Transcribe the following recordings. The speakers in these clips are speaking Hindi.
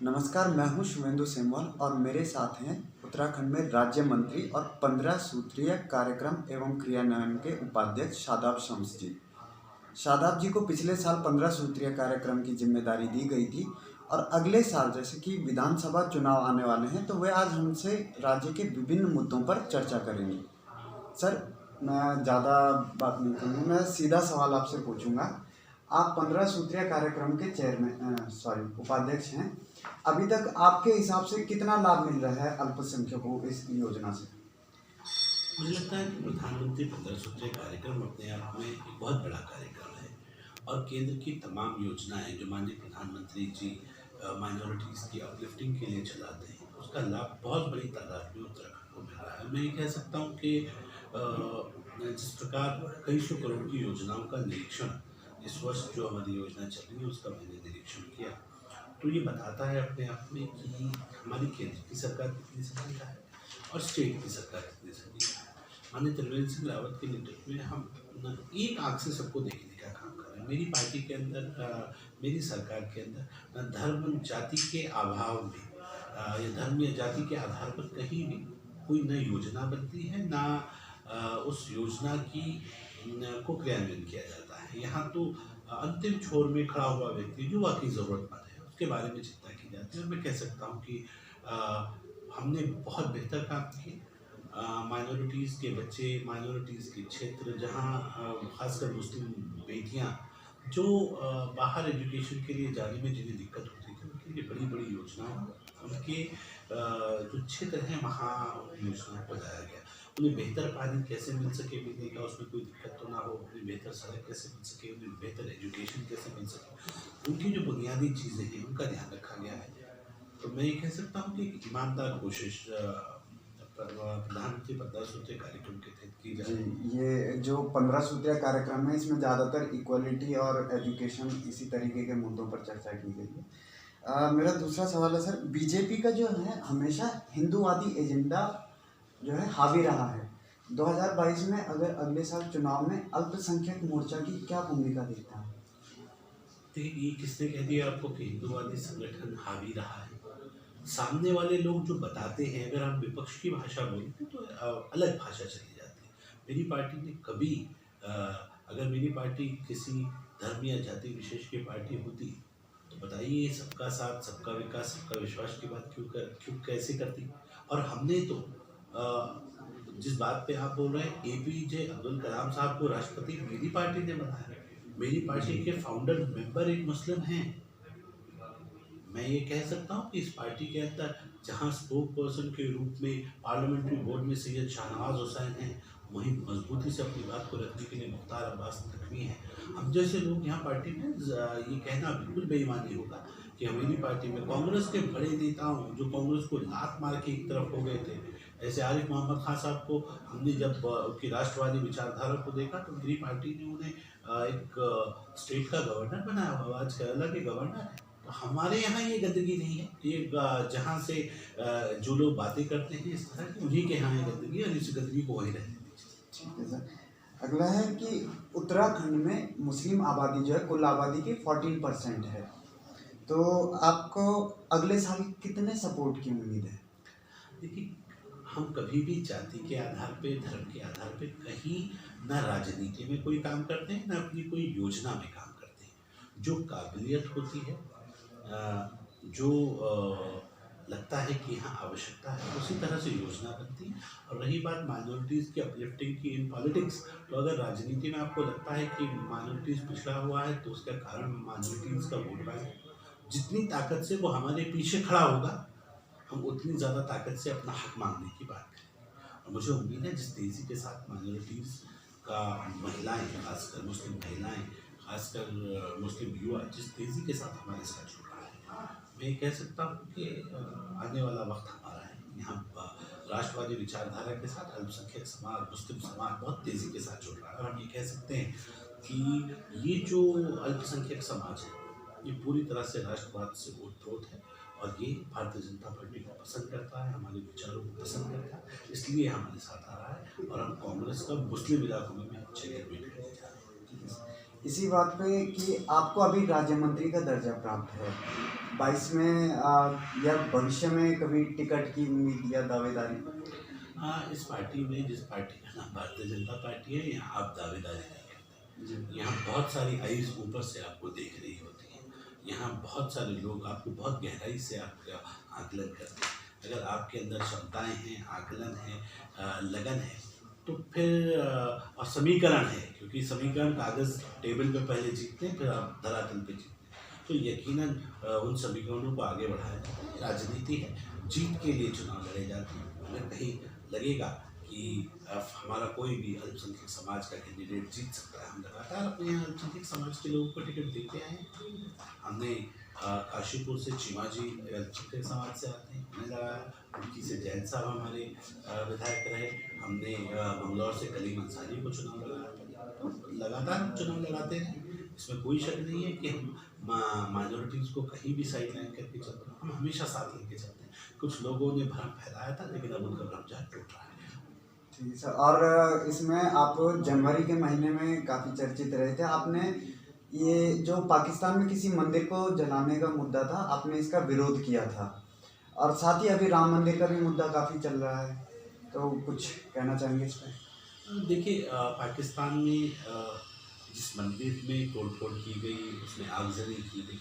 नमस्कार, मैं हूं शुभेंदु सेमवाल और मेरे साथ हैं उत्तराखंड में राज्य मंत्री और 15 सूत्रीय कार्यक्रम एवं क्रियान्वयन के उपाध्यक्ष शादाब शम्स जी। शादाब जी को पिछले साल 15 सूत्रीय कार्यक्रम की जिम्मेदारी दी गई थी और अगले साल जैसे कि विधानसभा चुनाव आने वाले हैं तो वे आज हमसे राज्य के विभिन्न मुद्दों पर चर्चा करेंगे। सर, मैं ज़्यादा बात नहीं करूँगा, मैं सीधा सवाल आपसे पूछूंगा। आप 15 सूत्रीय कार्यक्रम के उपाध्यक्ष हैं। अभी तक आपके हिसाब से कितना लाभ मिल रहा है अल्पसंख्यकों को इस योजना से? मुझे लगता है कि प्रधानमंत्री 15 सूत्रीय कार्यक्रम अपने आप में एक बहुत बड़ा कार्यक्रम है और केंद्र की तमाम योजनाएं जो माननीय प्रधानमंत्री जी माइनॉरिटीज़ की अपलिफ्टिंग के लिए चलाते हैं, उसका लाभ बहुत बड़ी तादाद में उत्तराखंड को मिल रहा है। मैं ये कह सकता हूँ कि जिस प्रकार कई सौ करोड़ की योजनाओं का निरीक्षण इस वर्ष जो हमारी योजना चल रही है उसका मैंने निरीक्षण किया, तो ये बताता है अपने आप में कि हमारी केंद्र की सरकार कितनी सक्रिय है और स्टेट की सरकार कितनी सक्रिय है। माननीय त्रिवेंद्र सिंह रावत के नेतृत्व में हम एक आंख से सबको देखने का काम कर रहे हैं। मेरी पार्टी के अंदर, मेरी सरकार के अंदर न धर्म जाति के अभाव में या धर्म या जाति के आधार पर कहीं भी कोई न योजना बनती है न उस योजना की को क्रियान्वयन किया जाता है। यहाँ तो अंतिम छोर में खड़ा हुआ व्यक्ति जो वाकई ज़रूरतमंद है उसके बारे में चिंता की जाती है। और मैं कह सकता हूँ कि हमने बहुत बेहतर काम किए। माइनॉरिटीज़ के बच्चे, माइनॉरिटीज़ के क्षेत्र जहाँ खासकर मुस्लिम बेटियाँ जो बाहर एजुकेशन के लिए जाने में जिन्हें दिक्कत होती थी, उनके लिए बड़ी बड़ी योजनाएं, उनके जो क्षेत्र हैं वहाँ योजनाओं को लाया गया। उन्हें बेहतर पानी कैसे मिल सके, पीने का उसमें कोई दिक्कत तो ना हो, उन्हें बेहतर सड़क कैसे मिल सके, उन्हें बेहतर एजुकेशन कैसे मिल सके, उनकी जो बुनियादी चीज़ें हैं उनका ध्यान रखा गया है। तो मैं ये कह सकता हूँ कि एक ईमानदार कोशिश प्रधानमंत्री 15 सूत्रीय कार्यक्रम के तहत की जा रही है। जी, ये जो 15 सूत्रीय कार्यक्रम है इसमें ज़्यादातर इक्वलिटी और एजुकेशन इसी तरीके के मुद्दों पर चर्चा की गई है। मेरा दूसरा सवाल है सर, बीजेपी का जो है हमेशा हिंदूवादी एजेंडा जो है हावी रहा है। 2022 में अगर अगले साल चुनाव में अल्पसंख्यक मोर्चा की क्या भूमिका देखता है? देखिए, ये किसने कह दिया आपको कि हिंदूवादी संगठन हावी रहा है? सामने वाले लोग जो बताते हैं, अगर हम विपक्ष की भाषा बोलते तो अलग भाषा चली जाती है। मेरी पार्टी ने कभी अगर मेरी पार्टी किसी धर्म या जाति विशेष की पार्टी होती तो बताइए सबका साथ, सबका विकास, सबका विश्वास की बात क्यों कैसे करती। और हमने तो जिस बात पे आप बोल रहे हैं, एपीजे अब्दुल कलाम साहब को राष्ट्रपति मेरी पार्टी ने बनाया। मेरी पार्टी के फाउंडर मेंबर एक मुस्लिम हैं। मैं ये कह सकता हूँ कि इस पार्टी के अंदर जहाँ स्पोक पर्सन के रूप में पार्लियामेंट्री बोर्ड में सैयद शाहनवाज हुसैन हैं, वहीं मजबूती से अपनी बात को रखने के लिए मुख्तार अब्बास नकवी हैं। हम जैसे लोग यहाँ पार्टी में ये कहना बिल्कुल बेईमानी होगा कि हमारी पार्टी में कांग्रेस के बड़े नेताओं जो कांग्रेस को लात मार के एक तरफ हो गए थे, ऐसे आरिफ मोहम्मद खान साहब को हमने जब उनकी राष्ट्रवादी विचारधारा को देखा तो मेरी पार्टी ने उन्हें एक स्टेट का गवर्नर बनाया हुआ, आज केरला के गवर्नर है। तो हमारे यहाँ ये गंदगी नहीं है। ये जहाँ से जो लोग बातें करते हैं इस तरह की, उन्हीं के यहाँ ये गंदगी है और इस गंदगी को वहीं रहने दीजिए। ठीक है सर। अगला है कि उत्तराखंड में मुस्लिम आबादी जो है कुल आबादी की 14% है, तो आपको अगले साल कितने सपोर्ट की उम्मीद है? देखिए, हम कभी भी जाति के आधार पे, धर्म के आधार पे कहीं ना राजनीति में कोई काम करते हैं ना अपनी कोई योजना में काम करते हैं। जो काबिलियत होती है, जो लगता है कि यहाँ आवश्यकता है, उसी तरह से योजना बनती है। और रही बात माइनॉरिटीज़ की अपलिफ्टिंग की इन पॉलिटिक्स, तो अगर राजनीति में आपको लगता है कि माइनॉरिटीज़ पिछड़ा हुआ है तो उसका कारण माइनॉरिटीज़ का वोट बैंक, जितनी ताकत से वो हमारे पीछे खड़ा होगा हम उतनी ज़्यादा ताकत से अपना हक मांगने की बात करें। और मुझे उम्मीद है जिस तेज़ी के साथ माइनॉरिटीज़ का महिलाएं, खासकर मुस्लिम महिलाएं, खासकर मुस्लिम युवा जिस तेज़ी के साथ हमारे साथ जुड़ रहा है, मैं कह सकता हूँ कि आने वाला वक्त हमारा है। यहाँ राष्ट्रवादी विचारधारा के साथ अल्पसंख्यक समाज, मुस्लिम समाज बहुत तेज़ी के साथ जुड़ रहा है। और हम ये कह सकते हैं कि ये जो अल्पसंख्यक समाज है ये पूरी तरह से राष्ट्रवाद से ओतप्रोत है और ये भारतीय जनता पार्टी को पसंद करता है, हमारे विचारों को पसंद करता है, इसलिए हमारे साथ आ रहा है। और हम कांग्रेस का मुस्लिम इलाकों में अच्छे करने जा रहे हैं। इसी बात पे कि आपको अभी राज्य मंत्री का दर्जा प्राप्त है 22 में, या भविष्य में कभी टिकट की उम्मीद या दावेदारी? हाँ, इस पार्टी में, जिस पार्टी का नाम भारतीय जनता पार्टी है, यहाँ आप दावेदारी नहीं करते। जी। यहाँ बहुत सारी आइज़ ऊपर से आपको देख रही होती हैं। यहाँ बहुत सारे लोग आपको बहुत गहराई से आपका आकलन करते हैं। अगर आपके अंदर क्षमताएँ हैं, आकलन है, लगन है, तो फिर और समीकरण है, क्योंकि समीकरण कागज़ टेबल पे पहले जीतते हैं, फिर आप धरातल पे जीतते हैं। तो यकीनन उन समीकरणों को आगे बढ़ाया जाता है। राजनीति है, जीत के लिए चुनाव लड़े जाते हैं। अगर कहीं लगेगा कि हमारा कोई भी अल्पसंख्यक समाज का कैंडिडेट जीत सकता है, हम लगातार अपने यहाँ अल्पसंख्यक समाज के लोगों को टिकट देते आए हैं। हमने काशीपुर से चीमा जी अल्पसंख्यक समाज से आते हैं, हमने लगाया। रुड़की से जैन साहब हमारे विधायक रहे। हमने मंगलौर से कलीम अंसारी को चुनाव लगाया। तो लगातार चुनाव लगाते हैं, इसमें कोई शक नहीं है कि हम माइनॉरिटीज़ को कहीं भी साइड लाइन करके चलते हैं। हम हमेशा साथ लेके चलते हैं। कुछ लोगों ने भ्रम फैलाया था, लेकिन अब उनका भ्रम जहाँ टूट रहा है। ठीक है सर। और इसमें आप जनवरी के महीने में काफ़ी चर्चित रहे थे। आपने ये जो पाकिस्तान में किसी मंदिर को जलाने का मुद्दा था, आपने इसका विरोध किया था, और साथ ही अभी राम मंदिर का भी मुद्दा काफ़ी चल रहा है, तो कुछ कहना चाहेंगे इस पर? देखिए, पाकिस्तान में जिस मंदिर में तोड़फोड़ की गई, उसमें आगजनी की गई,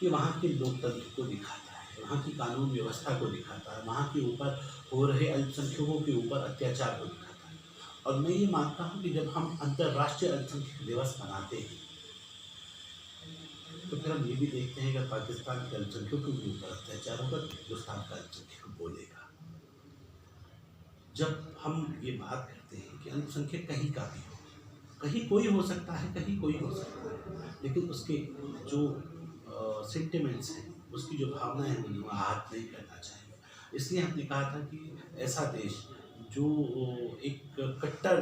ये वहाँ के लोकतंत्र को दिखाता है, वहाँ की कानून व्यवस्था को दिखाता है, वहाँ के ऊपर हो रहे अल्पसंख्यकों के ऊपर अत्याचार को दिखाता है। और मैं ये मानता हूँ कि जब हम अंतर्राष्ट्रीय अल्पसंख्यक दिवस मनाते हैं, तो फिर हम ये भी देखते हैं कि पाकिस्तान के अल्पसंख्यकों के ऊपर अत्याचार होगा तो हिंदुस्तान का अल्पसंख्यक बोलेगा। जब हम ये बात करते हैं कि अल्पसंख्यक कहीं का भी हो, कहीं कोई हो सकता है, कहीं कोई हो सकता है, लेकिन उसके जो सेंटिमेंट्स हैं, उसकी जो भावनाएं हैं, उन्हें आहत नहीं करना चाहिए। इसलिए हमने कहा था कि ऐसा देश जो एक कट्टर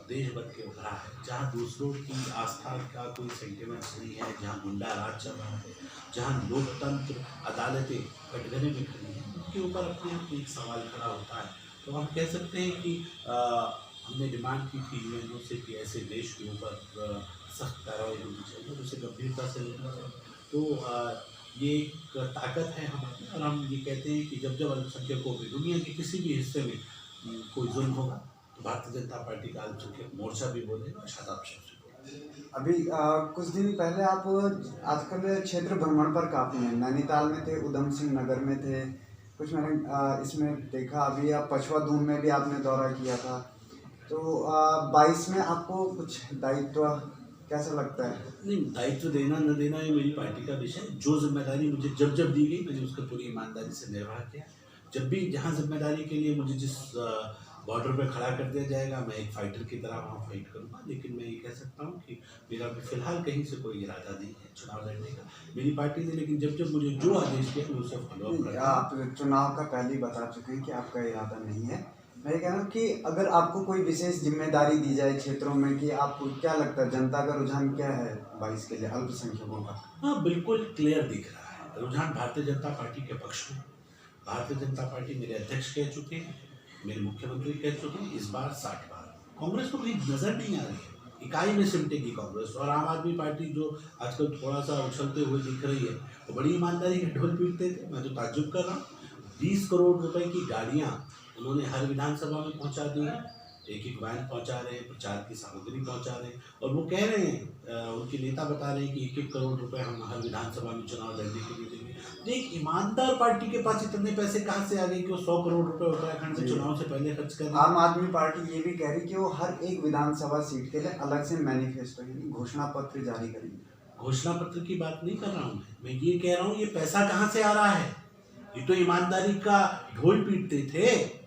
देश बन के उभरा है, जहाँ दूसरों की आस्था का कोई सेंटिमेंट्स नहीं है, जहाँ गुंडा राज चल रहा है, जहाँ लोकतंत्र अदालतें कटघरे में खड़ी हैं, उनके ऊपर अपने आप एक सवाल खड़ा होता है। तो हम कह सकते हैं कि हमने डिमांड की थी यूएनओ से कि ऐसे देश के ऊपर सख्त कार्रवाई होनी चाहिए, उसे गंभीरता से लेना चाहिए। तो ये एक ताकत है हमारी, और हम ये कहते हैं कि जब जब अल्पसंख्यकों पे दुनिया के किसी भी हिस्से में कोई जुल्म होगा, तो भारतीय जनता पार्टी का अल्पसंख्यक मोर्चा भी बोलेगा और शादाब शब्द भी बोलेगा। अभी कुछ दिन पहले आप आजकल क्षेत्र भ्रमण पर काफ़ी हैं, नैनीताल में थे, उधम सिंह नगर में थे, कुछ मैंने इसमें देखा। अभी आप पछवा दून में भी आपने दौरा किया था। तो 22 में आपको कुछ दायित्व कैसा लगता है? नहीं, दायित्व देना न देना ये मेरी पार्टी का विषय है। जो जिम्मेदारी मुझे जब जब दी गई, मैंने उसका पूरी ईमानदारी से निर्वाह किया। जब भी जहाँ जिम्मेदारी के लिए मुझे जिस बॉर्डर पे खड़ा कर दिया जाएगा, मैं एक फाइटर की तरह वहाँ फाइट करूँगा। लेकिन मैं ये कह सकता हूँ कि मेरा भी फिलहाल कहीं से कोई इरादा नहीं है चुनाव लड़ने का, मेरी पार्टी ने। लेकिन जब जब मुझे जो आदेश दिया, मैं उसे फॉलो अप करूँगा। आप चुनाव का पहले ही बता चुके हैं कि आपका इरादा नहीं है। मैं ये कह रहा हूँ कि अगर आपको कोई विशेष जिम्मेदारी दी जाए क्षेत्रों में, कि आपको क्या लगता है जनता का रुझान क्या है 22 के लिए अल्पसंख्यकों का? हाँ, बिल्कुल क्लियर दिख रहा है रुझान भारतीय जनता पार्टी के पक्ष में। भारतीय जनता पार्टी मेरे अध्यक्ष कह चुके हैं, मेरे मुख्यमंत्री कह चुके हैं, इस बार 60 बार। कांग्रेस को कहीं नजर नहीं आ रही है, इकाई में सिमटेगी कांग्रेस। और आम आदमी पार्टी जो आजकल थोड़ा सा उछलते हुए दिख रही है, वो बड़ी ईमानदारी के ढोल पीटते थे। मैं तो ताज्जुब कर रहा हूँ, 20 करोड़ रुपए की गाड़ियाँ उन्होंने हर विधानसभा में पहुँचा दी हैं। एक एक वैन पहुँचा रहे हैं, प्रचार की सामग्री पहुँचा रहे हैं, और वो कह रहे हैं, उनके नेता बता रहे हैं कि 1-1 करोड़ रुपए हम हर विधानसभा में चुनाव लड़ने के लिए देंगे। एक ईमानदार पार्टी के पास इतने पैसे कहाँ से आ गए कि वो 100 करोड़ रुपए उत्तराखंड में चुनाव से पहले खर्च कर दें? आम आदमी पार्टी ये भी कह रही कि वो हर एक विधानसभा सीट के लिए अलग से मैनिफेस्टो यानी घोषणा पत्र जारी करेंगे। घोषणा पत्र की बात नहीं कर रहा हूँ मैं ये कह रहा हूँ ये पैसा कहाँ से आ रहा है। ये तो ईमानदारी का ढोल पीटते थे,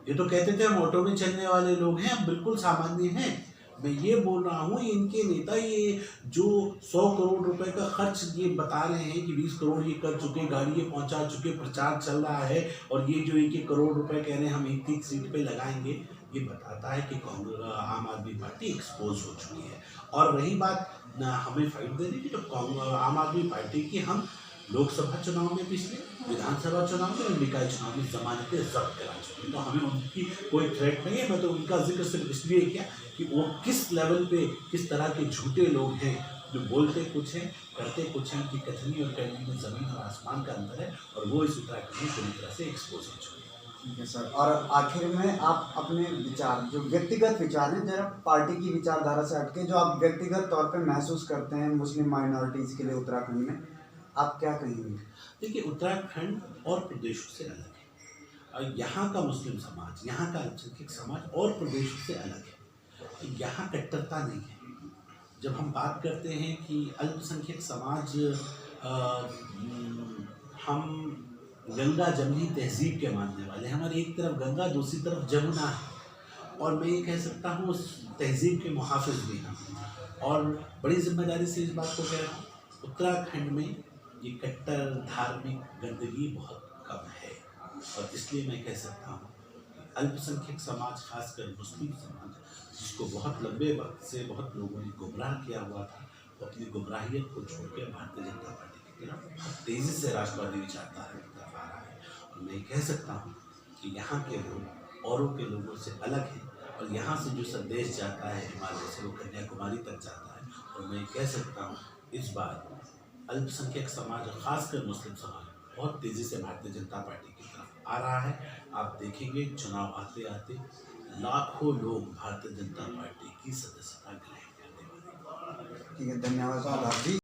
ये तो कहते थे हम ऑटो में चलने वाले लोग हैं, हम बिल्कुल सामान्य हैं। मैं ये बोल रहा हूँ, इनके नेता ये जो 100 करोड़ रुपए का खर्च ये बता रहे हैं कि 20 करोड़ ये कर चुके, गाड़ी ये पहुँचा चुके, प्रचार चल रहा है, और ये जो 1-1 करोड़ रुपए कह रहे हैं हम एक सीट पे लगाएंगे, ये बताता है कि कांग्रेस आम आदमी पार्टी एक्सपोज हो चुकी है। और रही बात हमें फाइट देने की, तो आम आदमी पार्टी की हम लोकसभा चुनाव में पिछले, विधानसभा चुनाव में और निकाय चुनाव में जमानतें जब्त करा चुके हैं। तो हमें उनकी कोई थ्रेट नहीं है। मैं तो उनका जिक्र सिर्फ इसलिए किया कि वो किस लेवल पे किस तरह के झूठे लोग हैं जो बोलते कुछ हैं करते कुछ हैं। उनकी कथनी और करनी में ज़मीन और आसमान का अंतर है और वो इस उत्तराखंड में पूरी तरह से एक्सपोज हो चुके हैं। ठीक है सर। और आखिर में आप अपने विचार, जो व्यक्तिगत विचार हैं, जरा पार्टी की विचारधारा से हटके जो आप व्यक्तिगत तौर पे महसूस करते हैं मुस्लिम माइनॉरिटीज़ के लिए उत्तराखंड में, आप क्या कहेंगे? देखिए, उत्तराखंड और प्रदेशों से अलग है और यहाँ का मुस्लिम समाज, यहाँ का अल्पसंख्यक समाज और प्रदेशों से अलग है। यहाँ कट्टरता नहीं है। जब हम बात करते हैं कि अल्पसंख्यक समाज, हम गंगा जमनी तहजीब के मानने वाले हैं। हमारी एक तरफ गंगा, दूसरी तरफ जमुना है और मैं ये कह सकता हूँ उस तहजीब के मुहाफिज भी हैं और बड़ी जिम्मेदारी से इस बात को कह रहा हूँ। उत्तराखंड में ये कट्टर धार्मिक गंदगी बहुत कम है और इसलिए मैं कह सकता हूँ अल्पसंख्यक समाज, खासकर मुस्लिम समाज, जिसको बहुत लंबे वक्त से बहुत लोगों ने गुमराह किया हुआ था, वो अपनी गुमराहियत को छोड़कर भारतीय जनता पार्टी की तरफ बहुत तेज़ी से राष्ट्रवादी विचारधारा की तरफ आ रहा है। और मैं कह सकता हूँ कि यहाँ के लोग औरों के लोगों से अलग हैं और यहाँ से जो संदेश जाता है हिमालय से, वो कन्याकुमारी तक जाता है। और मैं कह सकता हूँ इस बार अल्पसंख्यक समाज और खासकर मुस्लिम समाज बहुत तेज़ी से भारतीय जनता पार्टी की तरफ आ रहा है। आप देखेंगे चुनाव आते आते लाखों लोग भारतीय जनता पार्टी की सदस्यता ग्रहण करने वाले हैं। ठीक है, धन्यवाद साहब आप जी।